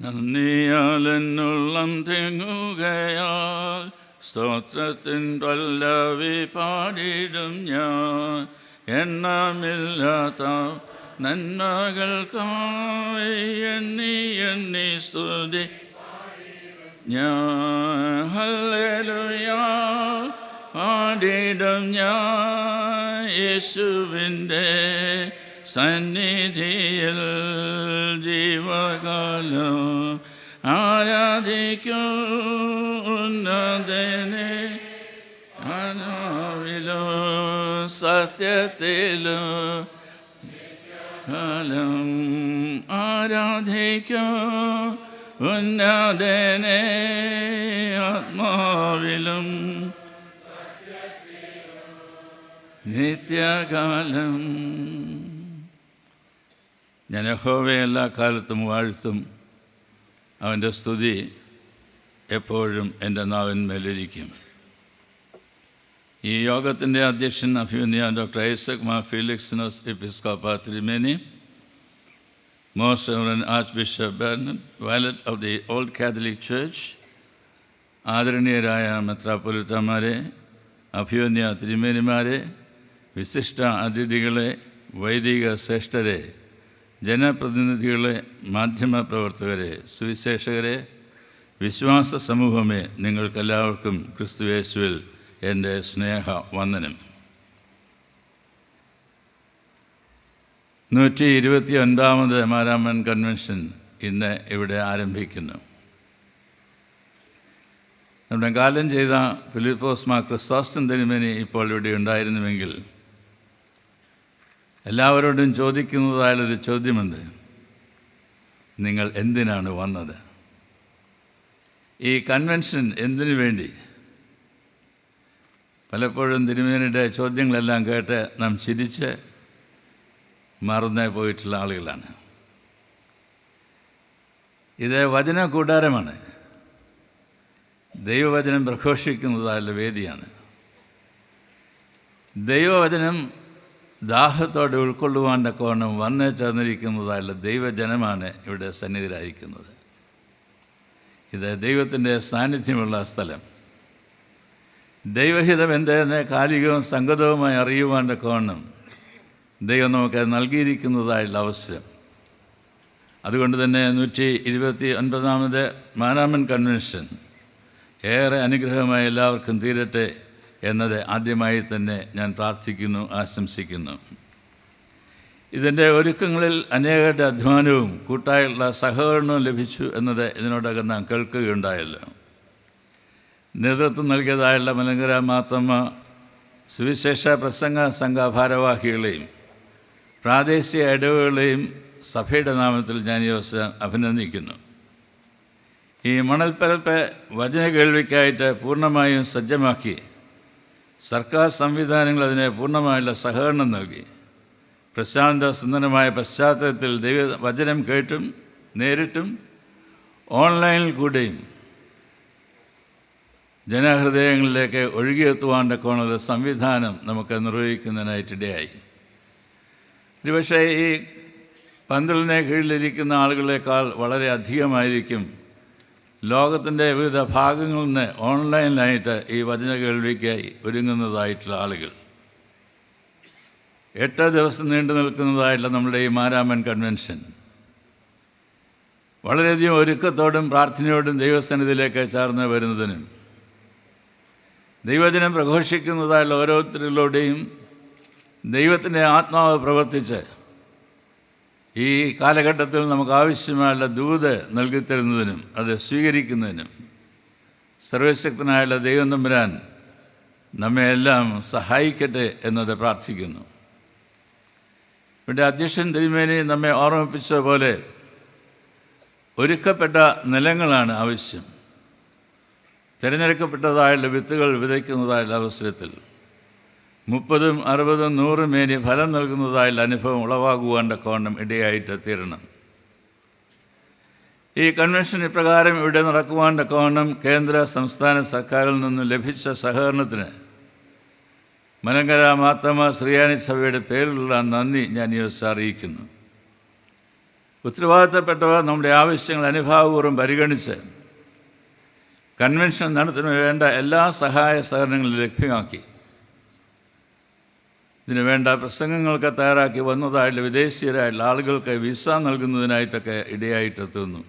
നന്ദിയാലെന്നുള്ളം തിങ്ങുകയാൽ സ്തോത്രത്തിൻ പല്ലവി പാടിടും ഞാൻ. എണ്ണമില്ലാത്ത നന്മകൾക്കായി എണ്ണി സ്തുതി ഞാൻ. ഹല്ലേലൂയ പാടിടും ഞാൻ യേശുവിൻ്റെ സന്നിധിയിൽ ജീവകാലം ആരാധിക്കും ഉന്നതനെ. ആരാവിലും സത്യത്തിലും കാലം ആരാധിക്കും ഉന്നതനെ. ആത്മാവിലും നിത്യകാലം. ഞാൻ യഹോവയെ എല്ലാ കാലത്തും വാഴ്ത്തും. അവൻ്റെ സ്തുതി എപ്പോഴും എൻ്റെ നാവിന്മേലിരിക്കും. ഈ യോഗത്തിൻ്റെ അധ്യക്ഷൻ അഭിമന്യ doctor Isaac Mar Philoxenos Episcopa തിരുമേനി, most reverend archbishop Bernard Violet of the old Catholic church, ആദരണീയരായ മെത്രാപ്പൊലീത്തമാരെ, അഭിമന്യ തിരുമേനിമാരെ, വിശിഷ്ട അതിഥികളെ, വൈദിക ശ്രേഷ്ഠരെ, ജനപ്രതിനിധികളെ, മാധ്യമപ്രവർത്തകരെ, സുവിശേഷകരെ, വിശ്വാസ സമൂഹമേ, നിങ്ങൾക്കെല്ലാവർക്കും ക്രിസ്തുയേശുവിൽ എൻ്റെ സ്നേഹ വന്ദനം. 129ാമത് മാരാമൻ കൺവെൻഷൻ ഇന്ന് ഇവിടെ ആരംഭിക്കുന്നു. നമ്മുടെ കാലം ചെയ്ത ഫിലിപ്പോസ് മാർ ക്രിസോസ്റ്റം തിരുമേനി ഇപ്പോൾ ഇവിടെ ഉണ്ടായിരുന്നുവെങ്കിൽ എല്ലാവരോടും ചോദിക്കുന്നതായുള്ളൊരു ചോദ്യമുണ്ട്: നിങ്ങൾ എന്തിനാണ് വന്നത്? ഈ കൺവെൻഷൻ എന്തിനു വേണ്ടി? പലപ്പോഴും തിരുമേനിയുടെ ചോദ്യങ്ങളെല്ലാം കേട്ട് നാം ചിരിച്ച് മറന്നേ പോയിട്ടുള്ള ആളുകളാണ്. ഇത് വചന കൂടാരമാണ്. ദൈവവചനം പ്രഘോഷിക്കുന്നതായുള്ള വേദിയാണ്. ദൈവവചനം ദാഹത്തോടെ ഉൾക്കൊള്ളുവാൻ്റെ കോണം വന്നു ചേർന്നിരിക്കുന്നതായുള്ള ദൈവജനമാണ് ഇവിടെ സന്നിധിയിലായിരിക്കുന്നത്. ഇത് ദൈവത്തിൻ്റെ സാന്നിധ്യമുള്ള സ്ഥലം. ദൈവഹിതം എന്തെന്ന് കാലികവും സംഗതവുമായി അറിയുവാൻ്റെ കോണം ദൈവം നമുക്ക് നൽകിയിരിക്കുന്നതായുള്ള അവസരം. അതുകൊണ്ട് തന്നെ 129ാമത് മാരാമൻ കൺവെൻഷൻ ഏറെ അനുഗ്രഹമായി എല്ലാവർക്കും തീരട്ടെ എന്നത് ആദ്യമായി തന്നെ ഞാൻ പ്രാർത്ഥിക്കുന്നു, ആശംസിക്കുന്നു. ഇതിൻ്റെ ഒരുക്കങ്ങളിൽ അനേകരുടെ അധ്വാനവും കൂട്ടായുള്ള സഹകരണവും ലഭിച്ചു എന്നത് ഇതിനോടകം നാം കേൾക്കുകയുണ്ടായല്ലോ. നേതൃത്വം നൽകിയതായുള്ള മലങ്കര മാർത്തമ്മ സുവിശേഷ പ്രസംഗ സംഘ ഭാരവാഹികളെയും പ്രാദേശിക ഇടവുകളെയും സഭയുടെ നാമത്തിൽ ഞാൻ ഈ ദിവസം അഭിനന്ദിക്കുന്നു. ഈ മണൽപ്പരപ്പ് വചന കേൾവിക്കായിട്ട് പൂർണ്ണമായും സജ്ജമാക്കി സർക്കാർ സംവിധാനങ്ങൾ അതിന് പൂർണ്ണമായുള്ള സഹകരണം നൽകി പ്രശാന്ത സുന്ദരമായ പശ്ചാത്തലത്തിൽ ദൈവവചനം കേട്ടും നേരിട്ടും ഓൺലൈനിൽ കൂടെയും ജനഹൃദയങ്ങളിലേക്ക് ഒഴുകിയെത്തുവാൻ്റെ കോണുള്ള സംവിധാനം നമുക്ക് നിർവഹിക്കുന്നതിനായിട്ടിടയായി. ഒരുപക്ഷെ ഈ പന്തലിനെ കീഴിലിരിക്കുന്ന ആളുകളെക്കാൾ വളരെ അധികമായിരിക്കും ലോകത്തിൻ്റെ വിവിധ ഭാഗങ്ങളിൽ നിന്ന് ഓൺലൈനിലായിട്ട് ഈ വചന കേൾവിക്കായി ഒരുങ്ങുന്നതായിട്ടുള്ള ആളുകൾ. 8 ദിവസം നീണ്ടു നിൽക്കുന്നതായിട്ടുള്ള നമ്മുടെ ഈ മാരാമൻ കൺവെൻഷൻ വളരെയധികം ഒരുക്കത്തോടും പ്രാർത്ഥനയോടും ദൈവസന്നിധിയിലേക്ക് ചേർന്ന് വരുന്നതിനും ദൈവജനം പ്രഘോഷിക്കുന്നതായുള്ള ഓരോരുത്തരിലൂടെയും ദൈവത്തിൻ്റെ ആത്മാവ് പ്രവർത്തിച്ച് ഈ കാലഘട്ടത്തിൽ നമുക്ക് ആവശ്യമായുള്ള ദൂത് നൽകിത്തരുന്നതിനും അത് സ്വീകരിക്കുന്നതിനും സർവശക്തനായുള്ള ദൈവം തമ്പുരാൻ നമ്മെ എല്ലാം സഹായിക്കട്ടെ എന്നത് പ്രാർത്ഥിക്കുന്നു. ഇവിടെ അധ്യക്ഷൻ തിരുമേനി നമ്മെ ഓർമ്മിപ്പിച്ച പോലെ ഒരുക്കപ്പെട്ട നിലങ്ങളാണ് ആവശ്യം. തിരഞ്ഞെടുക്കപ്പെട്ടതായുള്ള വിത്തുകൾ വിതയ്ക്കുന്നതായുള്ള അവസരത്തിൽ 30, 60, 100 മേനി ഫലം നൽകുന്നതായുള്ള അനുഭവം ഉളവാകുവാൻ്റെ കോണം ഇടയായിട്ട് തീരണം. ഈ കൺവെൻഷൻ ഇപ്രകാരം ഇവിടെ നടക്കുവാൻ്റെ കോണം കേന്ദ്ര സംസ്ഥാന സർക്കാരിൽ നിന്ന് ലഭിച്ച സഹകരണത്തിന് മലങ്കര മാർത്തമ്മ ശ്രീയാനി സഭയുടെ പേരിലുള്ള നന്ദി ഞാൻ ഈ ദിവസം അറിയിക്കുന്നു. ഉത്തരവാദിത്തപ്പെട്ടവർ നമ്മുടെ ആവശ്യങ്ങൾ അനുഭാവപൂർവ്വം പരിഗണിച്ച് കൺവെൻഷൻ നടത്തുന്നതിന് വേണ്ട എല്ലാ സഹായ സഹകരണങ്ങളും ലഭ്യമാക്കി. ഇതിനു വേണ്ട പ്രസംഗങ്ങൾക്ക് തയ്യാറാക്കി വന്നതായിട്ടുള്ള വിദേശീയരായിട്ടുള്ള ആളുകൾക്ക് വിസ നൽകുന്നതിനായിട്ടൊക്കെ ഇടയായിട്ടെത്തുന്നു.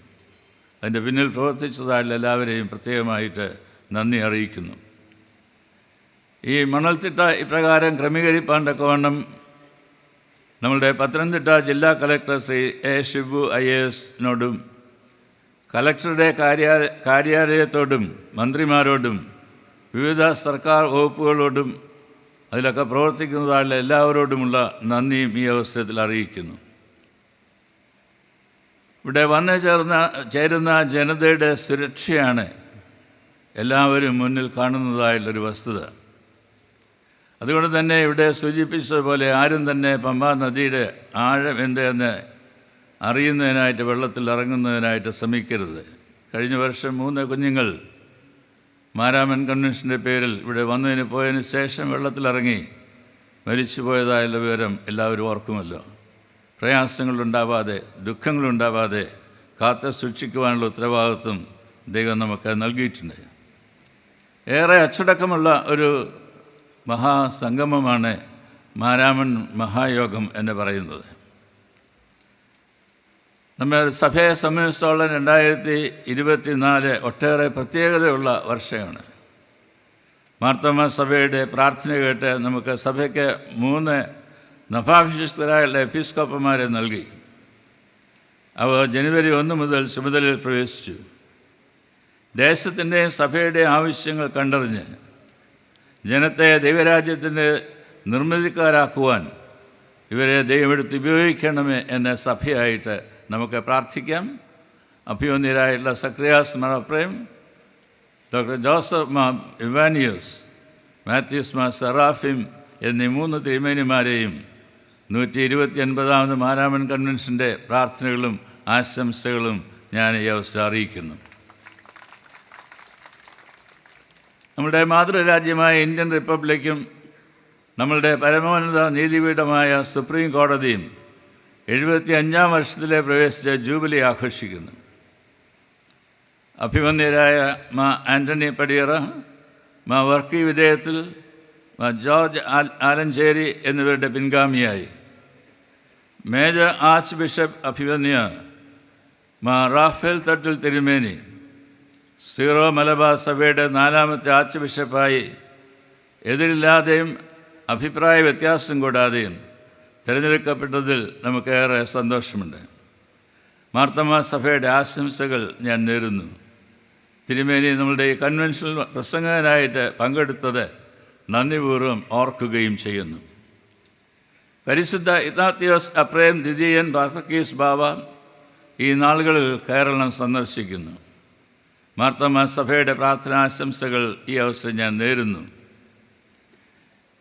അതിൻ്റെ പിന്നിൽ പ്രവർത്തിച്ചതായിട്ടുള്ള എല്ലാവരെയും പ്രത്യേകമായിട്ട് നന്ദി അറിയിക്കുന്നു. ഈ മണൽത്തിട്ട ഇപ്രകാരം ക്രമീകരിപ്പാണ്ടൊക്കെവണ്ണം നമ്മളുടെ പത്തനംതിട്ട ജില്ലാ collector Shri A Shibu IAS കലക്ടറുടെ കാര്യാലയത്തോടും മന്ത്രിമാരോടും വിവിധ സർക്കാർ വകുപ്പുകളോടും അതിലൊക്കെ പ്രവർത്തിക്കുന്നതായുള്ള എല്ലാവരോടുമുള്ള നന്ദിയും ഈ അവസരത്തിൽ അറിയിക്കുന്നു. ഇവിടെ വന്നു ചേരുന്ന ജനതയുടെ സുരക്ഷയാണ് എല്ലാവരും മുന്നിൽ കാണുന്നതായുള്ളൊരു വസ്തുത. അതുകൊണ്ട് തന്നെ ഇവിടെ സൂചിപ്പിച്ചതുപോലെ ആരും തന്നെ പമ്പാ നദിയുടെ ആഴം എന്തെന്ന് അറിയുന്നതിനായിട്ട് വെള്ളത്തിൽ ഇറങ്ങുന്നതിനായിട്ട് ശ്രമിക്കരുത്. കഴിഞ്ഞ വർഷം 3 കുഞ്ഞുങ്ങൾ മാരാമൻ കൺവെൻഷൻ്റെ പേരിൽ ഇവിടെ വന്നതിന് പോയതിന് ശേഷം വെള്ളത്തിലിറങ്ങി മരിച്ചു പോയതായുള്ള വിവരം എല്ലാവരും ഓർക്കുമല്ലോ. പ്രയാസങ്ങളുണ്ടാവാതെ ദുഃഖങ്ങളുണ്ടാവാതെ കാത്തു സൂക്ഷിക്കുവാനുള്ള ഉത്തരവാദിത്വം ദൈവം നമുക്ക് നൽകിയിട്ടുണ്ട്. ഏറെ അച്ചടക്കമുള്ള ഒരു മഹാസംഗമമാണ് മാരാമൻ മഹായോഗം എന്ന് പറയുന്നത്. നമ്മൾ സഭയെ സംബന്ധിച്ചോളം 2024 ഒട്ടേറെ പ്രത്യേകതയുള്ള വർഷമാണ്. മാർത്തോമാ സഭയുടെ പ്രാർത്ഥന കേട്ട് നമുക്ക് സഭയ്ക്ക് 3 നഭാഭിഷിക്തരായുള്ള എപ്പിസ്കോപ്പന്മാരെ നൽകി. അവർ ജനുവരി 1 മുതൽ ചുമതലയിൽ പ്രവേശിച്ചു. ദേശത്തിൻ്റെയും സഭയുടെയും ആവശ്യങ്ങൾ കണ്ടറിഞ്ഞ് ജനത്തെ ദൈവരാജ്യത്തിൻ്റെ നിർമ്മിതിക്കാരാക്കുവാൻ ഇവരെ ദൈവമെടുത്ത് ഉപയോഗിക്കണമേ എന്ന സഭയായിട്ട് നമുക്ക് പ്രാർത്ഥിക്കാം. അഭിവന്യരായിട്ടുള്ള Zacharias Mar Ephrem, doctor Joseph Mar Ivanios, Mathews Mar Serafim എന്നീ 3 തിരുമേനിമാരെയും 129ാമത് മാരാമൻ കൺവെൻഷൻ്റെ പ്രാർത്ഥനകളും ആശംസകളും ഞാൻ ഈ അവസരം അറിയിക്കുന്നു. നമ്മുടെ മാതൃരാജ്യമായ ഇന്ത്യൻ റിപ്പബ്ലിക്കും നമ്മളുടെ പരമോന്നത നീതിപീഠമായ സുപ്രീം കോടതിയും 75ാം വർഷത്തിലെ പ്രവേശിച്ച ജൂബിലി ആഘോഷിക്കുന്നു. അഭിമന്യരായ മാ ആൻ്റണി പടിയറ, മാ വർക്കി വിധേയത്തിൽ, മാ ജോർജ് ആലഞ്ചേരി എന്നിവരുടെ പിൻഗാമിയായി മേജർ ആർച്ച് ബിഷപ്പ് അഭിമന്യ മാ റാഫേൽ തട്ടിൽ തിരുമേനി സീറോ മലബാർ സഭയുടെ 4ാമത്തെ ആർച്ച് ബിഷപ്പായി എതിരില്ലാതെയും അഭിപ്രായ വ്യത്യാസം കൂടാതെയും തിരഞ്ഞെടുക്കപ്പെട്ടതിൽ നമുക്കേറെ സന്തോഷമുണ്ട്. മാർത്തോമാ സഭയുടെ ആശംസകൾ ഞാൻ നേരുന്നു. തിരുമേനി നമ്മളുടെ ഈ കൺവെൻഷനിൽ പ്രസംഗകനായിട്ട് പങ്കെടുത്തത് നന്ദിപൂർവ്വം ഓർക്കുകയും ചെയ്യുന്നു. പരിശുദ്ധ ഇഗ്നാത്തിയോസ് അപ്രേം ദ്വിതീയൻ ബാർത്തക്കീസ് ബാവ ഈ നാളുകളിൽ കേരളം സന്ദർശിക്കുന്നു. മാർത്തോമാ സഭയുടെ പ്രാർത്ഥനാശംസകൾ ഈ അവസരം ഞാൻ നേരുന്നു.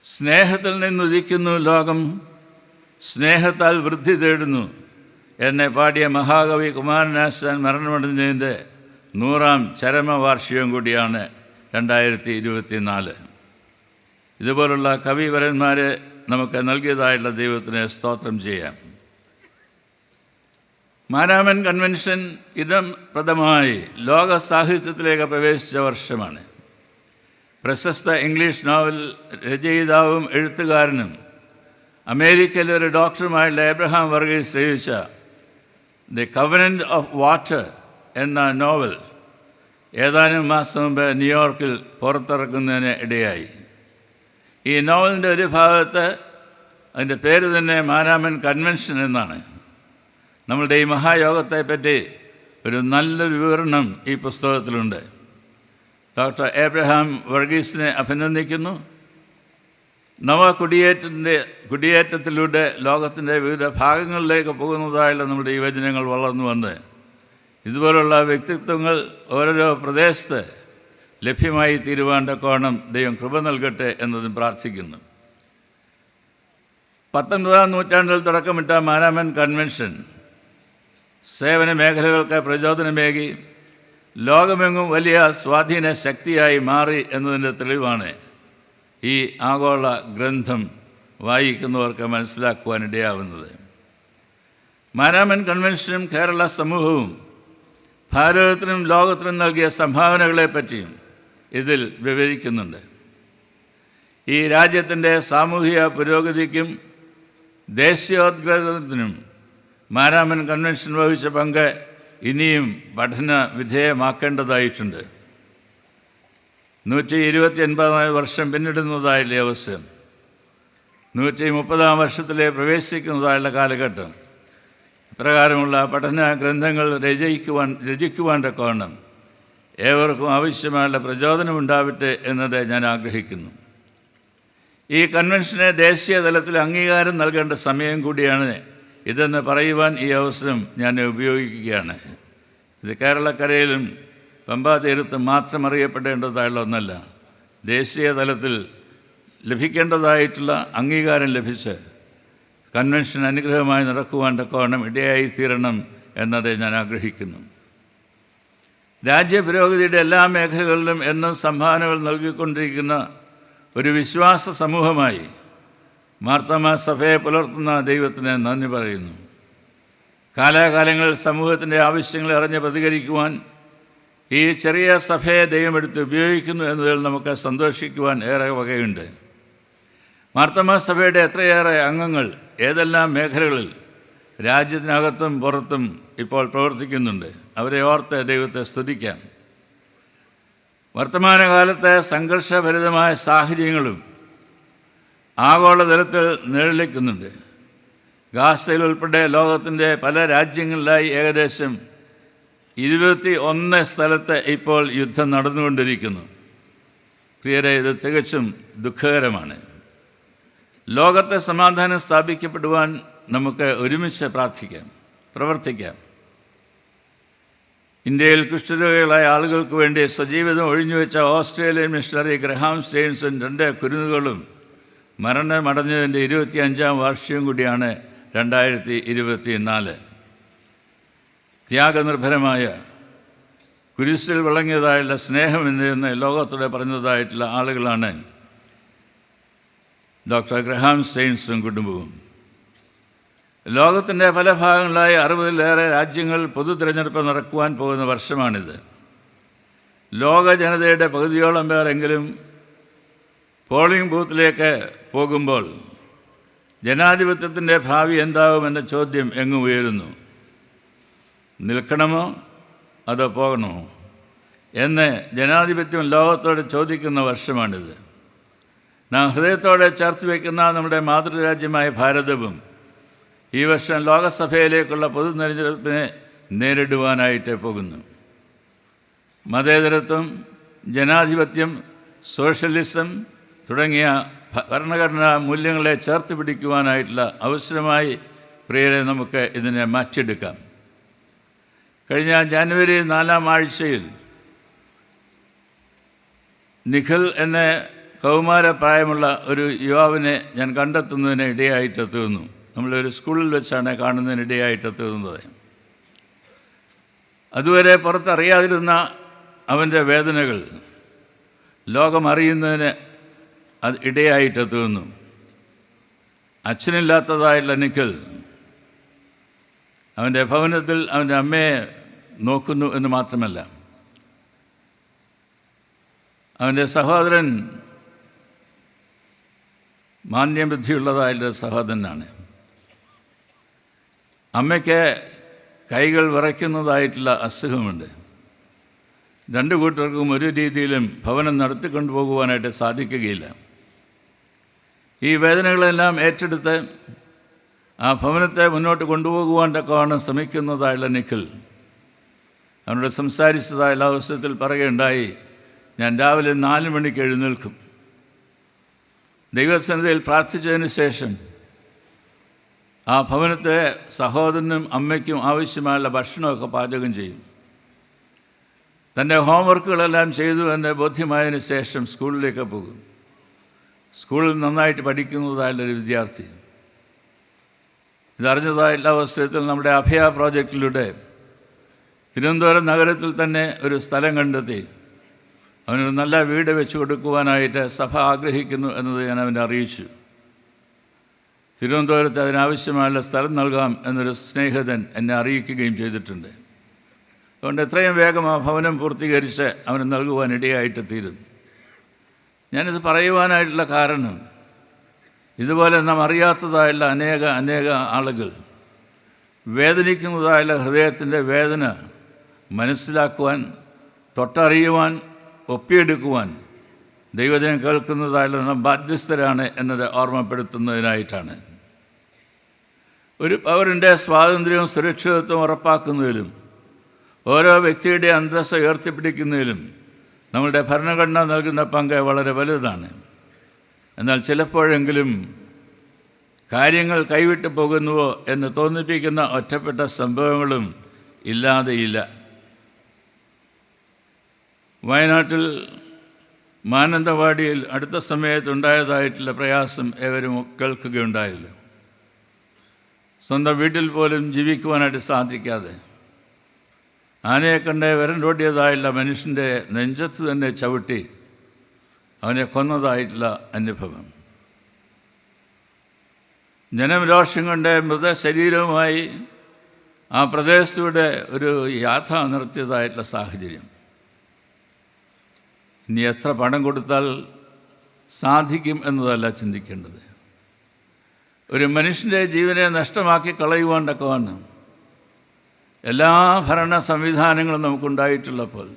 സ്നേഹത്തിൽ നിന്നുദിക്കുന്നു ലോകം, സ്നേഹത്താൽ വൃദ്ധി തേടുന്നു എന്നെ പാടിയ മഹാകവി കുമാരനാശാൻ മരണമടഞ്ഞതിൻ്റെ 100ാം ചരമവാർഷികം കൂടിയാണ് 2024. ഇതുപോലുള്ള കവിവരന്മാരെ നമുക്ക് നൽകിയതായുള്ള ദൈവത്തിന് സ്തോത്രം ചെയ്യാം. മാരാമൻ കൺവെൻഷൻ ഇതം പ്രദമായി ലോക സാഹിത്യത്തിലേക്ക് പ്രവേശിച്ച വർഷമാണ്. പ്രശസ്ത ഇംഗ്ലീഷ് നോവൽ രചയിതാവും എഴുത്തുകാരനും അമേരിക്കയിലെ ഒരു ഡോക്ടറുമായുള്ള എബ്രഹാം വർഗീസ് രചിച്ച ദി കവനൻ്റ് ഓഫ് വാട്ടർ എന്ന നോവൽ ഏതാനും മാസം മുമ്പ് ന്യൂയോർക്കിൽ പുറത്തിറക്കുന്നതിന് ഇടയായി. ഈ നോവലിൻ്റെ ഒരു ഭാഗത്ത് അതിൻ്റെ പേര് തന്നെ മാരാമൻ കൺവെൻഷൻ എന്നാണ്. നമ്മളുടെ ഈ മഹായോഗത്തെപ്പറ്റി ഒരു നല്ലൊരു വിവരണം ഈ പുസ്തകത്തിലുണ്ട്. ഡോക്ടർ എബ്രഹാം വർഗീസിനെ അഭിനന്ദിക്കുന്നു. കുടിയേറ്റത്തിലൂടെ ലോകത്തിൻ്റെ വിവിധ ഭാഗങ്ങളിലേക്ക് പോകുന്നതായുള്ള നമ്മുടെ യുവജനങ്ങൾ വളർന്നു വന്ന് ഇതുപോലുള്ള വ്യക്തിത്വങ്ങൾ ഓരോരോ പ്രദേശത്ത് ലഭ്യമായി തീരുവാണ്ടക്കോണം ദൈവം കൃപ നൽകട്ടെ എന്നതും പ്രാർത്ഥിക്കുന്നു. 19ാം നൂറ്റാണ്ടിൽ തുടക്കമിട്ട മാരാമൻ കൺവെൻഷൻ സേവന മേഖലകൾക്ക് പ്രചോദനമേകി ലോകമെങ്ങും വലിയ സ്വാധീന ശക്തിയായി മാറി എന്നതിൻ്റെ തെളിവാണ് ഈ ആഗോള ഗ്രന്ഥം വായിക്കുന്നവർക്ക് മനസ്സിലാക്കുവാനിടയാവുന്നത്. മാരാമൻ കൺവെൻഷനും കേരള സമൂഹവും ഭാരതത്തിനും ലോകത്തിനും നൽകിയ സംഭാവനകളെപ്പറ്റിയും ഇതിൽ വിവരിക്കുന്നുണ്ട്. ഈ രാജ്യത്തിൻ്റെ സാമൂഹിക പുരോഗതിക്കും ദേശീയോദ്ഗ്രഥനത്തിനും മാരാമൻ കൺവെൻഷൻ വഹിച്ച പങ്ക് ഇനിയും പഠന വിധേയമാക്കേണ്ടതായിട്ടുണ്ട്. 129 വർഷം പിന്നിടുന്നതായുള്ള അവസരം, 130 വർഷത്തിലെ പ്രവേശിക്കുന്നതായുള്ള കാലഘട്ടം, ഇപ്രകാരമുള്ള പഠന ഗ്രന്ഥങ്ങൾ രചിക്കുവാൻ തക്കവണ്ണം ഏവർക്കും ആവശ്യമായുള്ള പ്രചോദനമുണ്ടാവട്ടെ എന്നത് ഞാൻ ആഗ്രഹിക്കുന്നു. ഈ കൺവെൻഷന് ദേശീയ തലത്തിൽ അംഗീകാരം നൽകേണ്ട സമയം കൂടിയാണ് ഇതെന്ന് പറയുവാൻ ഈ അവസരം ഞാൻ ഉപയോഗിക്കുകയാണ്. ഇത് കേരളക്കരയിലും പമ്പാ തീരത്തും മാത്രം അറിയപ്പെടേണ്ടതായുള്ള ഒന്നല്ല. ദേശീയ തലത്തിൽ ലഭിക്കേണ്ടതായിട്ടുള്ള അംഗീകാരം ലഭിച്ച് കൺവെൻഷൻ അനുഗ്രഹമായി നടക്കുവാൻ തക്കവണ്ണം ഇടയായിത്തീരണം എന്നത് ഞാൻ ആഗ്രഹിക്കുന്നു. രാജ്യപുരോഗതിയുടെ എല്ലാ മേഖലകളിലും എന്നും സംഭാവനകൾ നൽകിക്കൊണ്ടിരിക്കുന്ന ഒരു വിശ്വാസ സമൂഹമായി മാർത്തോമാ സഭയെ പുലർത്തുന്ന ദൈവത്തിന് നന്ദി പറയുന്നു. കാലാകാലങ്ങളിൽ സമൂഹത്തിൻ്റെ ആവശ്യങ്ങളെ അറിഞ്ഞ് പ്രതികരിക്കുവാൻ ഈ ചെറിയ സഭയെ ദൈവമെടുത്ത് ഉപയോഗിക്കുന്നു എന്നതിൽ നമുക്ക് സന്തോഷിക്കുവാൻ ഏറെ വകയുണ്ട്. മാർത്തോമാ സഭയുടെ എത്രയേറെ അംഗങ്ങൾ ഏതെല്ലാം മേഖലകളിൽ രാജ്യത്തിനകത്തും പുറത്തും ഇപ്പോൾ പ്രവർത്തിക്കുന്നുണ്ട്. അവരെ ഓർത്ത് ദൈവത്തെ സ്തുതിക്കാം. വർത്തമാനകാലത്തെ സംഘർഷഭരിതമായ സാഹചര്യങ്ങളും ആഗോളതലത്തിൽ നിഴലിക്കുന്നുണ്ട്. ഗാസയിൽ ഉൾപ്പെടെ ലോകത്തിൻ്റെ പല രാജ്യങ്ങളിലായി ഏകദേശം 21 സ്ഥലത്ത് ഇപ്പോൾ യുദ്ധം നടന്നുകൊണ്ടിരിക്കുന്നു. പ്രിയരെ, ഇത് തികച്ചും ദുഃഖകരമാണ്. ലോകത്തെ സമാധാനം സ്ഥാപിക്കപ്പെടുവാൻ നമുക്ക് ഒരുമിച്ച് പ്രാർത്ഥിക്കാം, പ്രവർത്തിക്കാം. ഇന്ത്യയിൽ കുഷ്ഠരോഗികളായ ആളുകൾക്ക് വേണ്ടി സ്വജീവിതം ഒഴിഞ്ഞുവെച്ച ഓസ്ട്രേലിയൻ മിഷണറി ഗ്രഹാം സ്റ്റെയിൻസും 2 കുരുന്നുകളും മരണമടഞ്ഞതിൻ്റെ 25ാം വാർഷികം കൂടിയാണ് 2024. ത്യാഗനിർഭരമായ കുരിശിൽ വിളങ്ങിയതായുള്ള സ്നേഹം എന്ന് ലോകത്തോടെ പറഞ്ഞതായിട്ടുള്ള ആളുകളാണ് ഡോക്ടർ ഗ്രഹാം സ്റ്റെയിൻസും കുടുംബവും. ലോകത്തിൻ്റെ പല ഭാഗങ്ങളിലായി 60-ലേറെ രാജ്യങ്ങൾ പൊതു തിരഞ്ഞെടുപ്പ് നടക്കുവാൻ പോകുന്ന വർഷമാണിത്. ലോക ജനതയുടെ പകുതിയോളം പേരെങ്കിലും പോളിംഗ് ബൂത്തിലേക്ക് പോകുമ്പോൾ ജനാധിപത്യത്തിൻ്റെ ഭാവി എന്താകുമെന്ന ചോദ്യം എങ്ങും ഉയരുന്നു. നിൽക്കണമോ അതോ പോകണമോ എന്ന് ജനാധിപത്യം ലോകത്തോട് ചോദിക്കുന്ന വർഷമാണിത്. നാം ഹൃദയത്തോടെ ചേർത്ത് വയ്ക്കുന്ന നമ്മുടെ മാതൃരാജ്യമായ ഭാരതവും ഈ വർഷം ലോകസഭയിലേക്കുള്ള പൊതു തെരഞ്ഞെടുപ്പിനെ നേരിടുവാനായിട്ട് പോകുന്നു. മതേതരത്വം, ജനാധിപത്യം, സോഷ്യലിസം തുടങ്ങിയ ഭരണഘടനാ മൂല്യങ്ങളെ ചേർത്ത് പിടിക്കുവാനായിട്ടുള്ള അവസരമായി പ്രിയരെ നമുക്ക് ഇതിനെ മാറ്റിയെടുക്കാം. കഴിഞ്ഞ ജനുവരി 4-ാം ആഴ്ചയിൽ നിഖിൽ എന്ന കൗമാരപ്രായമുള്ള ഒരു യുവാവിനെ ഞാൻ കണ്ടെത്തുന്നതിന് ഇടയായിട്ടെത്തുന്നു. നമ്മളൊരു സ്കൂളിൽ വെച്ചാണ് കാണുന്നതിനിടയായിട്ടെത്തുന്നത്. അതുവരെ പുറത്തറിയാതിരുന്ന അവൻ്റെ വേദനകൾ ലോകമറിയുന്നതിന് അത് ഇടയായിട്ടെത്തുന്നു. അച്ഛനില്ലാത്തതായുള്ള നിഖിൽ അവൻ്റെ ഭവനത്തിൽ അവൻ്റെ അമ്മയെ നോക്കുന്നു എന്ന് മാത്രമല്ല, അവൻ്റെ സഹോദരൻ മാന്യബുദ്ധിയുള്ളതായുള്ള സഹോദരനാണ്. അമ്മയ്ക്ക് കൈകൾ വിറയ്ക്കുന്നതായിട്ടുള്ള അസുഖമുണ്ട്. 2 കൂട്ടർക്കും ഒരു രീതിയിലും ഭവനം നടത്തിക്കൊണ്ടു പോകുവാനായിട്ട് സാധിക്കുകയില്ല. ഈ വേദനകളെല്ലാം ഏറ്റെടുത്ത് ആ ഭവനത്തെ മുന്നോട്ട് കൊണ്ടുപോകുവാൻ തക്കവണ്ണം ശ്രമിക്കുന്നതായുള്ള നിഖിൽ അവനോട് സംസാരിച്ചതായുള്ള അവസരത്തിൽ പറയുകയുണ്ടായി, ഞാൻ രാവിലെ 4 മണിക്ക് എഴുന്നേൽക്കും. ദൈവസന്നിധിയിൽ പ്രാർത്ഥിച്ചതിന് ശേഷം ആ ഭവനത്തെ സഹോദരനും അമ്മയ്ക്കും ആവശ്യമായുള്ള ഭക്ഷണമൊക്കെ പാചകം ചെയ്യും. തൻ്റെ ഹോംവർക്കുകളെല്ലാം ചെയ്തു എന്ന് ബോധ്യമായതിനു ശേഷം സ്കൂളിലേക്ക് പോകും. സ്കൂളിൽ നന്നായിട്ട് പഠിക്കുന്നതായുള്ളൊരു വിദ്യാർത്ഥി. ഇതറിഞ്ഞതായുള്ള അവസരത്തിൽ നമ്മുടെ അഭയ പ്രോജക്റ്റിലൂടെ തിരുവനന്തപുരം നഗരത്തിൽ തന്നെ ഒരു സ്ഥലം കണ്ടെത്തി അവനൊരു നല്ല വീട് വെച്ച് കൊടുക്കുവാനായിട്ട് സഭ ആഗ്രഹിക്കുന്നു എന്നത് ഞാൻ അവനെ അറിയിച്ചു. തിരുവനന്തപുരത്ത് അതിനാവശ്യമായുള്ള സ്ഥലം നൽകാം എന്നൊരു സ്നേഹിതൻ എന്നെ അറിയിക്കുകയും ചെയ്തിട്ടുണ്ട്. അതുകൊണ്ട് എത്രയും വേഗം ആ ഭവനം പൂർത്തീകരിച്ച് അവന് നൽകുവാൻ ഇടയായിട്ട് തീരും. ഞാനിത് പറയുവാനായിട്ടുള്ള കാരണം, ഇതുപോലെ നാം അറിയാത്തതായുള്ള അനേക ആളുകൾ വേദനിക്കുന്നതായുള്ള ഹൃദയത്തിൻ്റെ വേദന മനസ്സിലാക്കുവാൻ, തൊട്ടറിയുവാൻ, ഒപ്പിയെടുക്കുവാൻ ദൈവജനം കേൾക്കുന്നതായുള്ള നാം ബാധ്യസ്ഥരാണ് എന്നത് ഓർമ്മപ്പെടുത്തുന്നതിനായിട്ടാണ്. ഒരു പൗരൻ്റെ സ്വാതന്ത്ര്യവും സുരക്ഷിതത്വവും ഉറപ്പാക്കുന്നതിലും ഓരോ വ്യക്തിയുടെ അന്തസ്സ് ഉയർത്തിപ്പിടിക്കുന്നതിലും നമ്മളുടെ ഭരണഘടന നൽകുന്ന പങ്ക് വളരെ വലുതാണ്. എന്നാൽ ചിലപ്പോഴെങ്കിലും കാര്യങ്ങൾ കൈവിട്ടു പോകുന്നുവോ എന്ന് തോന്നിപ്പിക്കുന്ന ഒറ്റപ്പെട്ട സംഭവങ്ങളും ഇല്ലാതെയില്ല. വയനാട്ടിൽ മാനന്തവാടിയിൽ അടുത്ത സമയത്തുണ്ടായതായിട്ടുള്ള പ്രയാസം ഏവരും കേൾക്കുകയുണ്ടായില്ല. സ്വന്തം വീട്ടിൽ പോലും ജീവിക്കുവാനായിട്ട് സാധിക്കാതെ ആനയെ കണ്ട് വിരണ്ടോടിയതായുള്ള മനുഷ്യൻ്റെ നെഞ്ചത്ത് തന്നെ ചവിട്ടി അവനെ കൊന്നതായിട്ടുള്ള അനുഭവം. ജനം രോഷം കൊണ്ട് മൃതശരീരവുമായി ആ പ്രദേശത്തൂടെ ഒരു യാത്ര നടത്തിയതായിട്ടുള്ള സാഹചര്യം. ഇനി എത്ര പണം കൊടുത്താൽ സാധിക്കും എന്നതല്ല ചിന്തിക്കേണ്ടത്. ഒരു മനുഷ്യൻ്റെ ജീവനെ നഷ്ടമാക്കി കളയുവാൻ തക്കവണ്ണം എല്ലാ ഭരണ സംവിധാനങ്ങളും നമുക്കുണ്ടായിട്ടുള്ളപ്പോൾ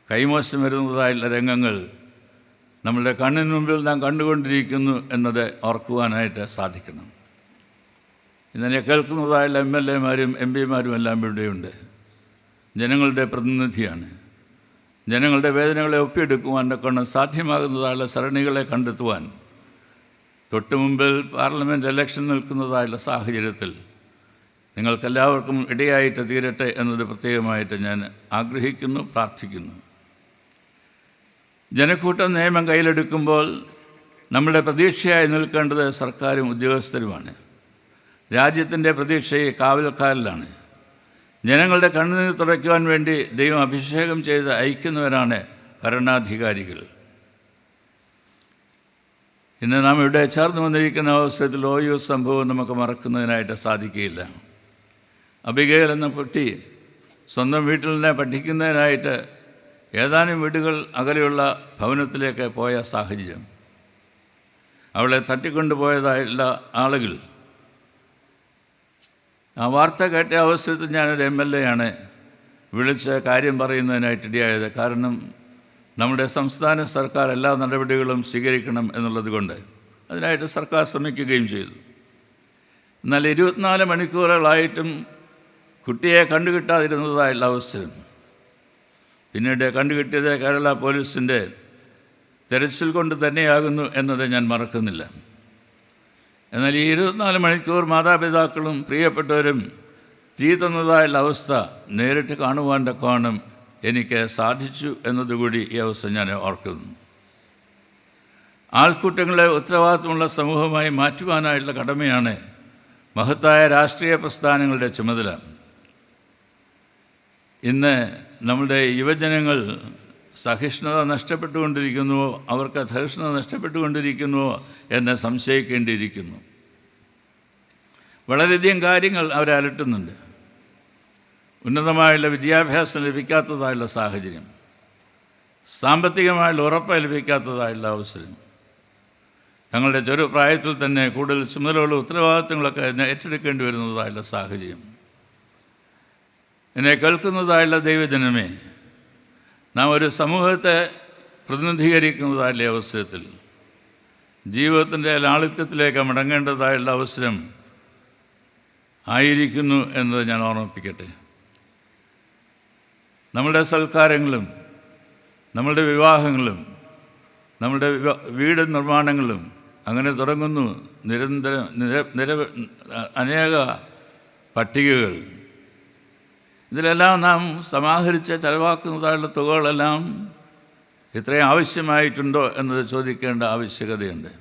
കൈമോശം വരുന്നതായുള്ള രംഗങ്ങൾ നമ്മളുടെ കണ്ണിന് മുമ്പിൽ നാം കണ്ടുകൊണ്ടിരിക്കുന്നു എന്നത് ഓർക്കുവാനായിട്ട് സാധിക്കണം. ഇതിനെ കേൾക്കുന്നതായുള്ള MLA-മാരും MP-മാരും എല്ലാം ഇവിടെയുണ്ട്. ജനങ്ങളുടെ പ്രതിനിധിയാണ്. ജനങ്ങളുടെ വേദനകളെ ഒപ്പിയെടുക്കുവാൻ കൊണ്ട് സാധ്യമാകുന്നതായുള്ള സരണികളെ കണ്ടെത്തുവാൻ തൊട്ടു മുമ്പിൽ പാർലമെൻറ്റ് ഇലക്ഷൻ നിൽക്കുന്നതായുള്ള സാഹചര്യത്തിൽ നിങ്ങൾക്കെല്ലാവർക്കും ഇടയായിട്ട് തീരട്ടെ എന്നത് പ്രത്യേകമായിട്ട് ഞാൻ ആഗ്രഹിക്കുന്നു, പ്രാർത്ഥിക്കുന്നു. ജനക്കൂട്ടം നിയമം കയ്യിലെടുക്കുമ്പോൾ നമ്മുടെ പ്രതീക്ഷയായി നിൽക്കേണ്ടത് സർക്കാരും ഉദ്യോഗസ്ഥരുമാണ്. രാജ്യത്തിൻ്റെ പ്രതീക്ഷയെ കാവൽക്കാരിലാണ്. ജനങ്ങളുടെ കണ്ണുനീർ തുടയ്ക്കുവാൻ വേണ്ടി ദൈവം അഭിഷേകം ചെയ്ത് അയക്കുന്നവരാണ് ഭരണാധികാരികൾ. ഇന്ന് നാം ഇവിടെ ചേർന്ന് വന്നിരിക്കുന്ന അവസരത്തിൽ ഓയോ സംഭവം നമുക്ക് മറക്കുന്നതിനായിട്ട് സാധിക്കുകയില്ല. അബിഗയിൽ എന്ന കുട്ടി സ്വന്തം വീട്ടിൽ നിന്ന് പഠിക്കുന്നതിനായിട്ട് ഏതാനും വീടുകൾ അകലെയുള്ള ഭവനത്തിലേക്ക് പോയ സാഹചര്യം, അവളെ തട്ടിക്കൊണ്ടുപോയതായിട്ടുള്ള ആളുകൾ. ആ വാർത്ത കേട്ട അവസരത്തിൽ ഞാനൊരു MLA-ആണ് വിളിച്ച് കാര്യം പറയുന്നതിനായിട്ടിടയായത്. കാരണം നമ്മുടെ സംസ്ഥാന സർക്കാർ എല്ലാ നടപടികളും സ്വീകരിക്കണം എന്നുള്ളത് കൊണ്ട് അതിനായിട്ട് സർക്കാർ ശ്രമിക്കുകയും ചെയ്തു. എന്നാൽ 24 മണിക്കൂറുകളായിട്ടും കുട്ടിയെ കണ്ടുകിട്ടാതിരുന്നതായുള്ള അവസരം. പിന്നീട് കണ്ടുകിട്ടിയത് കേരള പോലീസിൻ്റെ തെരച്ചിൽ കൊണ്ട് തന്നെയാകുന്നു എന്നത് ഞാൻ മറക്കുന്നില്ല. എന്നാൽ ഈ 24 മണിക്കൂർ മാതാപിതാക്കളും പ്രിയപ്പെട്ടവരും തീ തന്നതായുള്ള അവസ്ഥ നേരിട്ട് കാണുവാൻ തക്കവണ്ണം എനിക്ക് സാധിച്ചു എന്നതുകൂടി ഈ അവസ്ഥ ഞാൻ ഓർക്കുന്നു. ആൾക്കൂട്ടങ്ങളെ ഉത്തരവാദിത്വമുള്ള സമൂഹമായി മാറ്റുവാനായുള്ള കടമയാണ് മഹത്തായ രാഷ്ട്രീയ പ്രസ്ഥാനങ്ങളുടെ ചുമതല. ഇന്ന് നമ്മുടെ യുവജനങ്ങൾ സഹിഷ്ണുത നഷ്ടപ്പെട്ടുകൊണ്ടിരിക്കുന്നുവോ, അവർക്ക് സഹിഷ്ണുത നഷ്ടപ്പെട്ടുകൊണ്ടിരിക്കുന്നുവോ എന്ന് സംശയിക്കേണ്ടിയിരിക്കുന്നു. വളരെയധികം കാര്യങ്ങൾ അവരെ അലട്ടുന്നുണ്ട്. ഉന്നതമായുള്ള വിദ്യാഭ്യാസം ലഭിക്കാത്തതായുള്ള സാഹചര്യം, സാമ്പത്തികമായുള്ള ഉറപ്പ് ലഭിക്കാത്തതായുള്ള അവസരം, തങ്ങളുടെ ചെറുപ്രായത്തിൽ തന്നെ കൂടുതൽ ചുമതലയുള്ള ഉത്തരവാദിത്തങ്ങളൊക്കെ ഏറ്റെടുക്കേണ്ടി വരുന്നതായുള്ള സാഹചര്യം. എന്നെ കേൾക്കുന്നതായുള്ള ദൈവജനമേ, നാം ഒരു സമൂഹത്തെ പ്രതിനിധീകരിക്കുന്നതായുള്ള അവസരത്തിൽ ജീവിതത്തിൻ്റെ ലാളിത്യത്തിലേക്ക് മടങ്ങേണ്ടതായുള്ള അവസരം ആയിരിക്കുന്നു എന്നത് ഞാൻ ഓർമ്മിപ്പിക്കട്ടെ. നമ്മളുടെ സൽക്കാരങ്ങളും നമ്മളുടെ വിവാഹങ്ങളും നമ്മളുടെ വീട് നിർമ്മാണങ്ങളും അങ്ങനെ തുടങ്ങുന്നു. അനേക പട്ടികകൾ. ഇതിലെല്ലാം നാം സമാഹരിച്ച് ചെലവാക്കുന്നതായുള്ള തുകകളെല്ലാം ഇത്രയും ആവശ്യമായിട്ടുണ്ടോ എന്നത് ചോദിക്കേണ്ട ആവശ്യകതയുണ്ട്.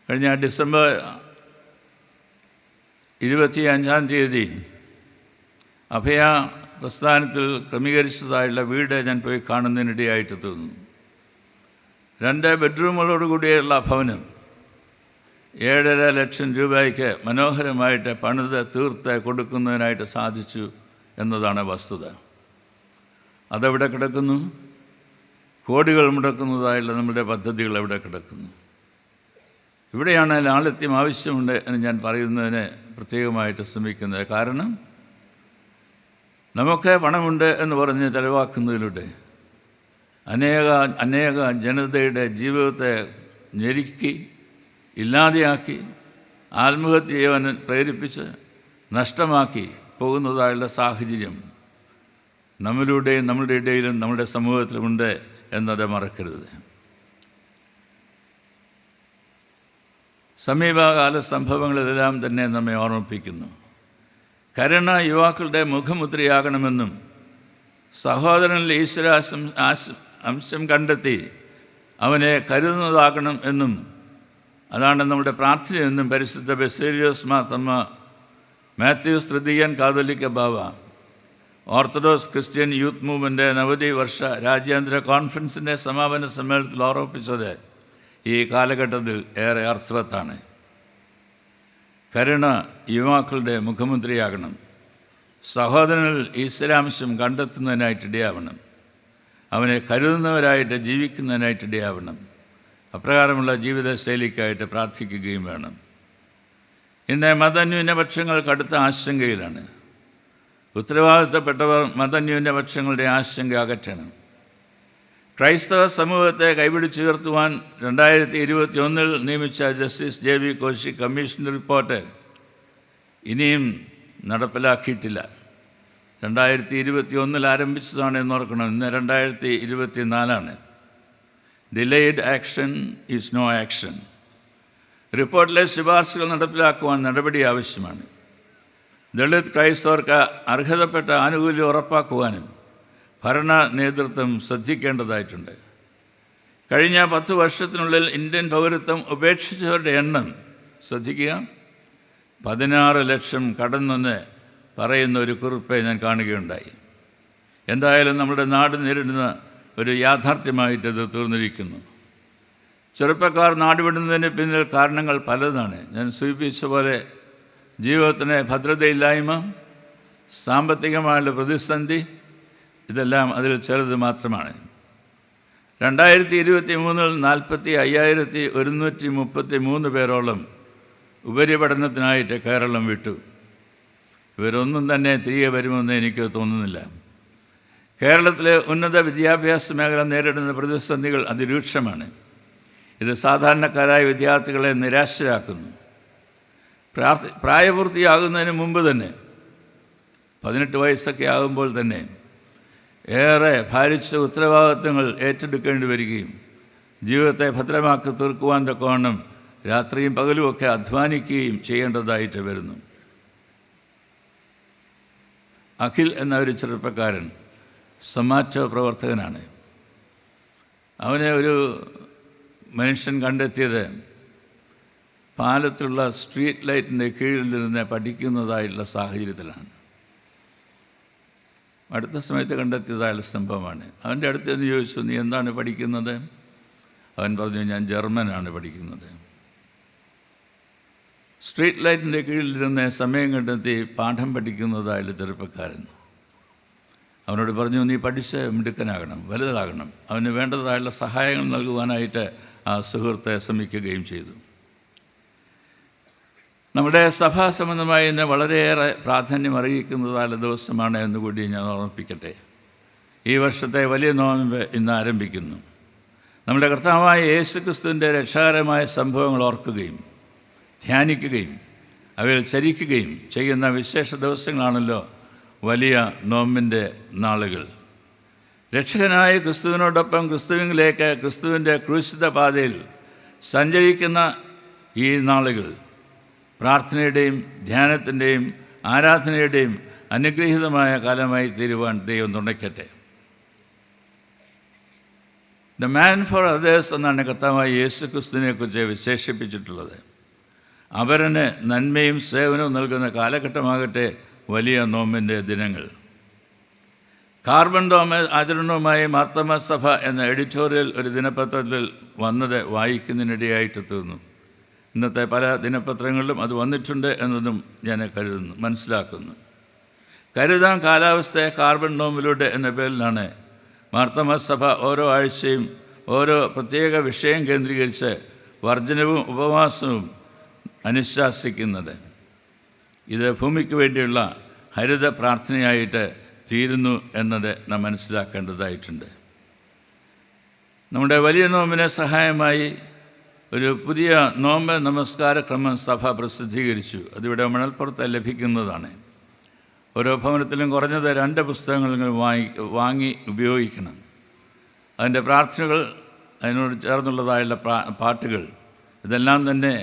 കഴിഞ്ഞ ഡിസംബർ 25-ാം തീയതി അഭയ പ്രസ്ഥാനത്തിൽ ക്രമീകരിച്ചതായുള്ള വീട് ഞാൻ പോയി കാണുന്നതിനിടയായിട്ട് തോന്നുന്നു. 2 ബെഡ്റൂമുകളോടുകൂടിയുള്ള ഭവനം 7.5 ലക്ഷം രൂപയ്ക്ക് മനോഹരമായിട്ട് പണിത് തീർത്ത് കൊടുക്കുന്നതിനായിട്ട് സാധിച്ചു എന്നതാണ് വസ്തുത. അതെവിടെ കിടക്കുന്നു? കോടികൾ മുടക്കുന്നതായുള്ള നമ്മുടെ പദ്ധതികൾ എവിടെ കിടക്കുന്നു? ഇവിടെയാണ് ലാളിത്യം ആവശ്യമുണ്ട് എന്ന് ഞാൻ പറയുന്നതിന് പ്രത്യേകമായിട്ട് ശ്രമിക്കുന്നത്. കാരണം നമുക്ക് പണമുണ്ട് എന്ന് പറഞ്ഞ് ചെലവാക്കുന്നതിലൂടെ അനേക ജനതയുടെ ജീവിതത്തെ ഞെരുക്കി ഇല്ലാതെയാക്കി ആത്മഹത്യ ചെയ്യാൻ പ്രേരിപ്പിച്ച് നഷ്ടമാക്കി പോകുന്നതായുള്ള സാഹചര്യം നമ്മളുടെയും നമ്മളുടെ ഇടയിലും നമ്മുടെ സമൂഹത്തിലുമുണ്ട് എന്നത് മറക്കരുത്. സമീപകാല സംഭവങ്ങളിതെല്ലാം തന്നെ നമ്മെ ഓർമ്മിപ്പിക്കുന്നു. കരുണ യുവാക്കളുടെ മുഖമുദ്രയാകണമെന്നും സഹോദരനിൽ ഈശ്വര അംശം കണ്ടെത്തി അവനെ കരുതുന്നതാകണം എന്നും അതാണ് നമ്മുടെ പ്രാർത്ഥനയെന്നും പരിശുദ്ധ ബസേലിയോസ് മാർത്തമ്മ മാത്യൂസ് തൃതീയൻ കാതോലിക്ക ബാവ ഓർത്തഡോക്സ് ക്രിസ്ത്യൻ യൂത്ത് മൂവ്മെൻ്റ് നവതി വർഷ രാജ്യാന്തര കോൺഫറൻസിൻ്റെ സമാപന സമ്മേളനത്തിൽ ഓർമ്മിപ്പിച്ചത് ഈ കാലഘട്ടത്തിൽ ഏറെ അർത്ഥവത്താണ്. കരുണ യുവാക്കളുടെ മുഖമുദ്രയാകണം. സഹോദരനിൽ ഈശ്വരാംശം കണ്ടെത്തുന്നതിനായിട്ടിടയാവണം. അവനെ കരുതുന്നവരായിട്ട് ജീവിക്കുന്നതിനായിട്ടിടയാവണം. അപ്രകാരമുള്ള ജീവിതശൈലിക്കായിട്ട് പ്രാർത്ഥിക്കുകയും വേണം. ഇന്ന് മതന്യൂനപക്ഷങ്ങൾ കടുത്ത ആശങ്കയിലാണ്. ഉത്തരവാദിത്തപ്പെട്ടവർ മതന്യൂനപക്ഷങ്ങളുടെ ആശങ്ക അകറ്റണം. ക്രൈസ്തവ സമൂഹത്തെ കൈപിടിച്ചുയർത്തുവാൻ 2021 നിയമിച്ച justice JV Koshy commission report ഇനിയും നടപ്പിലാക്കിയിട്ടില്ല. 2021 ആരംഭിച്ചതാണ് എന്നോർക്കണം. ഇന്ന് 2024. Delayed action is no action. റിപ്പോർട്ടിലെ ശുപാർശകൾ നടപ്പിലാക്കുവാൻ നടപടി ആവശ്യമാണ്. ദളിത് ക്രൈസ്തവർക്ക് അർഹതപ്പെട്ട ആനുകൂല്യം ഉറപ്പാക്കുവാനും ഭരണ നേതൃത്വം ശ്രദ്ധിക്കേണ്ടതായിട്ടുണ്ട്. കഴിഞ്ഞ 10 വർഷത്തിനുള്ളിൽ ഇന്ത്യൻ പൗരത്വം ഉപേക്ഷിച്ചവരുടെ എണ്ണം ശ്രദ്ധിക്കുക 16 ലക്ഷം കടന്നെന്ന് പറയുന്ന ഒരു കുറിപ്പ് ഞാൻ കാണുകയുണ്ടായി. എന്തായാലും നമ്മുടെ നാട് നേരിടുന്ന ഒരു യാഥാർത്ഥ്യമായിട്ടത് തീർന്നിരിക്കുന്നു. ചെറുപ്പക്കാർ നാടുവിടുന്നതിന് പിന്നിൽ കാരണങ്ങൾ പലതാണ്. ഞാൻ സൂചിപ്പിച്ച പോലെ ജീവിതത്തിന് ഭദ്രതയില്ലായ്മ, സാമ്പത്തികമായുള്ള പ്രതിസന്ധി, ഇതെല്ലാം അതിൽ ചെറുത് മാത്രമാണ്. 2023 45,133 പേരോളം ഉപരിപഠനത്തിനായിട്ട് കേരളം വിട്ടു. ഇവരൊന്നും തന്നെ തിരികെ വരുമെന്ന് എനിക്ക് തോന്നുന്നില്ല. കേരളത്തിലെ ഉന്നത വിദ്യാഭ്യാസ മേഖല നേരിടുന്ന പ്രതിസന്ധികൾ അതിരൂക്ഷമാണ്. ഇത് സാധാരണക്കാരായ വിദ്യാർത്ഥികളെ നിരാശരാക്കുന്നു. പ്രായപൂർത്തിയാകുന്നതിന് മുമ്പ് തന്നെ 18 വയസ്സൊക്കെ ആകുമ്പോൾ തന്നെ ഏറെ ഭാരിച്ച ഉത്തരവാദിത്തങ്ങൾ ഏറ്റെടുക്കേണ്ടി വരികയും ജീവിതത്തെ ഭദ്രമാക്കി തീർക്കുവാൻ തക്കവണ്ണം രാത്രിയും പകലുമൊക്കെ അധ്വാനിക്കുകയും ചെയ്യേണ്ടതായിട്ട് വരുന്നു. അഖിൽ എന്ന ഒരു ചെറുപ്പക്കാരൻ സമാജ പ്രവർത്തകനാണ്. അവനെ ഒരു മനുഷ്യൻ കണ്ടെത്തിയത് പാലത്തുള്ള സ്ട്രീറ്റ് ലൈറ്റിൻ്റെ കീഴിൽ നിന്ന് പഠിക്കുന്നതായിട്ടുള്ള സാഹചര്യത്തിലാണ്. അടുത്ത സമയത്ത് കണ്ടെത്തിയതായുള്ള സംഭവമാണ്. അവൻ്റെ അടുത്ത് എന്ന് ചോദിച്ചു, നീ എന്താണ് പഠിക്കുന്നത്? അവൻ പറഞ്ഞു, ഞാൻ ജർമ്മനാണ് പഠിക്കുന്നത്. സ്ട്രീറ്റ് ലൈറ്റിൻ്റെ കീഴിലിരുന്ന് സമയം കണ്ടെത്തി പാഠം പഠിക്കുന്നതായുള്ള ചെറുപ്പക്കാരൻ. അവനോട് പറഞ്ഞു, നീ പഠിച്ച് മിടുക്കനാകണം, വലുതാകണം. അവന് വേണ്ടതായുള്ള സഹായങ്ങൾ നൽകുവാനായിട്ട് ആ സുഹൃത്തെ ശ്രമിക്കുകയും ചെയ്തു. നമ്മുടെ സഭാ സംബന്ധമായി ഇന്ന് വളരെയേറെ പ്രാധാന്യം അറിയിക്കുന്നതായുള്ള ദിവസമാണ് എന്നുകൂടി ഞാൻ ഓർമ്മിപ്പിക്കട്ടെ. ഈ വർഷത്തെ വലിയ നോമ്പ് ഇന്ന് ആരംഭിക്കുന്നു. നമ്മുടെ കർത്താവായ യേശുക്രിസ്തുവിൻ്റെ രക്ഷാകരമായ സംഭവങ്ങൾ ഓർക്കുകയും ധ്യാനിക്കുകയും അവയിൽ ചരിക്കുകയും ചെയ്യുന്ന വിശേഷ ദിവസങ്ങളാണല്ലോ വലിയ നോമ്പിൻ്റെ നാളുകൾ. രക്ഷകനായ ക്രിസ്തുവിനോടൊപ്പം ക്രിസ്തുവിലേക്ക് ക്രിസ്തുവിൻ്റെ ക്രൂശിത പാതയിൽ സഞ്ചരിക്കുന്ന ഈ നാളുകൾ പ്രാർത്ഥനയുടെയും ധ്യാനത്തിൻ്റെയും ആരാധനയുടെയും അനുഗ്രഹീതമായ കാലമായി തീരുവാൻ ദൈവം തുണയ്ക്കട്ടെ. ദ മാൻ ഫോർ അതേഴ്സ് എന്നാണ് കർത്താവായ യേശുക്രിസ്തുവിനെക്കുറിച്ച് വിശേഷിപ്പിച്ചിട്ടുള്ളത്. അവരന് നന്മയും സേവനവും നൽകുന്ന കാലഘട്ടമാകട്ടെ വലിയ നോമ്പിൻ്റെ ദിനങ്ങൾ. കാർബൺ ഡോം ആചരണവുമായി മാർത്തോമാ സഭ എന്ന എഡിറ്റോറിയൽ ഒരു ദിനപത്രത്തിൽ വന്നത് വായിക്കുന്നതിനിടയായിട്ട് തീർന്നു. ഇന്നത്തെ പല ദിനപത്രങ്ങളിലും അത് വന്നിട്ടുണ്ട് എന്നതും ഞാൻ മനസ്സിലാക്കുന്നു. കരുതാം കാലാവസ്ഥയെ കാർബൺ ഡോമിലൂടെ എന്ന പേരിലാണ് മാർത്തോമാ സഭ ഓരോ ആഴ്ചയും ഓരോ പ്രത്യേക വിഷയം കേന്ദ്രീകരിച്ച് വർജനവും ഉപവാസവും അനുശാസിക്കുന്നത്. ഇത് ഭൂമിക്ക് വേണ്ടിയുള്ള ഹരിത പ്രാർത്ഥനയായിട്ട് തീരുന്നു എന്നത് നാം മനസ്സിലാക്കേണ്ടതായിട്ടുണ്ട്. നമ്മുടെ വലിയ നോമ്പിന് സഹായമായി ഒരു പുതിയ നോമ്പ് നമസ്കാര ക്രമം സഭ പ്രസിദ്ധീകരിച്ചു. അതിവിടെ മണൽപ്പുറത്ത് ലഭിക്കുന്നതാണ്. ഓരോ ഭവനത്തിലും കുറഞ്ഞത് 2 പുസ്തകങ്ങൾ വാങ്ങി ഉപയോഗിക്കണം. അതിൻ്റെ പ്രാർത്ഥനകൾ, അതിനോട് ചേർന്നുള്ളതായുള്ള പാട്ടുകൾ, ഇതെല്ലാം തന്നെ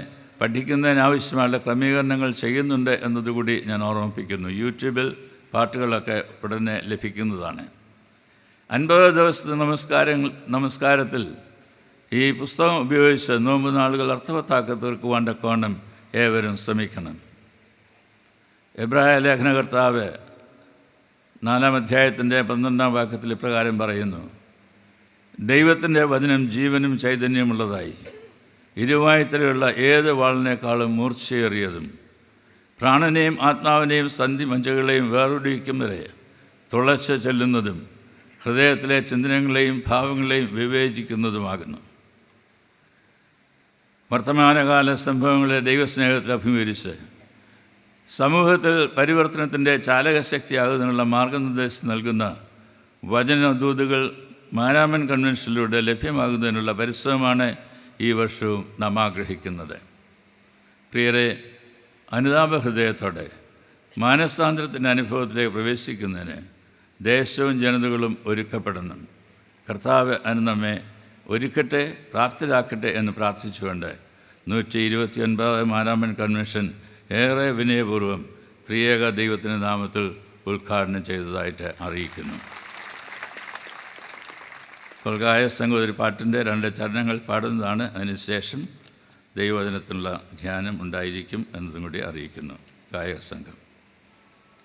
പഠിക്കുന്നതിനാവശ്യമായുള്ള ക്രമീകരണങ്ങൾ ചെയ്യുന്നുണ്ട് എന്നതുകൂടി ഞാൻ ഓർമ്മിപ്പിക്കുന്നു. യൂട്യൂബിൽ പാട്ടുകളൊക്കെ ഉടനെ ലഭിക്കുന്നതാണ്. 50 ദിവസത്തെ നമസ്കാരത്തിൽ ഈ പുസ്തകം ഉപയോഗിച്ച് നോമ്പ് നാളുകൾ അർത്ഥവത്താക്കി തീർക്കുവാൻ തക്കവണ്ണം ഏവരും ശ്രമിക്കണം. എബ്രായ ലേഖനകർത്താവ് 4-ാം അധ്യായത്തിൻ്റെ 12-ാം വാക്യത്തിൽ ഇപ്രകാരം പറയുന്നു: ദൈവത്തിൻ്റെ വചനം ജീവനും ചൈതന്യമുള്ളതായി ഇരുവായ്ത്തലയുള്ള ഏത് വാളിനേക്കാളും മൂർച്ചയേറിയതും പ്രാണനെയും ആത്മാവിനെയും സന്ധിമഞ്ചകളെയും വേർതിരിക്കും വരെ തുളച്ച് ചെല്ലുന്നതും ഹൃദയത്തിലെ ചിന്തനങ്ങളെയും ഭാവങ്ങളെയും വിവേചിക്കുന്നതുമാകുന്നു. വർത്തമാനകാല സംഭവങ്ങളെ ദൈവസ്നേഹത്തിൽ അഭിമുഖീകരിച്ച് സമൂഹത്തിൽ പരിവർത്തനത്തിൻ്റെ ചാലകശക്തിയാകുന്നതിനുള്ള മാർഗനിർദ്ദേശം നൽകുന്ന വചനദൂതുകൾ മാരാമൻ കൺവെൻഷനിലൂടെ ലഭ്യമാകുന്നതിനുള്ള പരിശ്രമമാണ് ഈ വർഷവും നാം ആഗ്രഹിക്കുന്നത്. പ്രിയരെ, അനുതാപഹൃദയത്തോടെ മാനസാന്തരത്തിൻ്റെ അനുഭവത്തിലേക്ക് പ്രവേശിക്കുന്നതിന് ദേശവും ജനതകളും ഒരുക്കപ്പെടണം. കർത്താവ് അതിന് നമ്മെ ഒരുക്കട്ടെ, പ്രാപ്തരാക്കട്ടെ എന്ന് പ്രാർത്ഥിച്ചുകൊണ്ട് 129 മാരാമൻ കൺവെൻഷൻ ഏറെ വിനയപൂർവ്വം ത്രിയേക ദൈവത്തിൻ്റെ നാമത്തിൽ ഉദ്ഘാടനം ചെയ്തതായിട്ട് അറിയിക്കുന്നു. കൊൽഗായ സംഘം ഒരു പാട്ടിൻ്റെ 2 ചരണങ്ങൾ പാടുന്നതാണ്. അതിനുശേഷം ദൈവവചനത്തിനുള്ള ധ്യാനം ഉണ്ടായിരിക്കും എന്നതും കൂടി അറിയിക്കുന്നു. ഗായക സംഘം.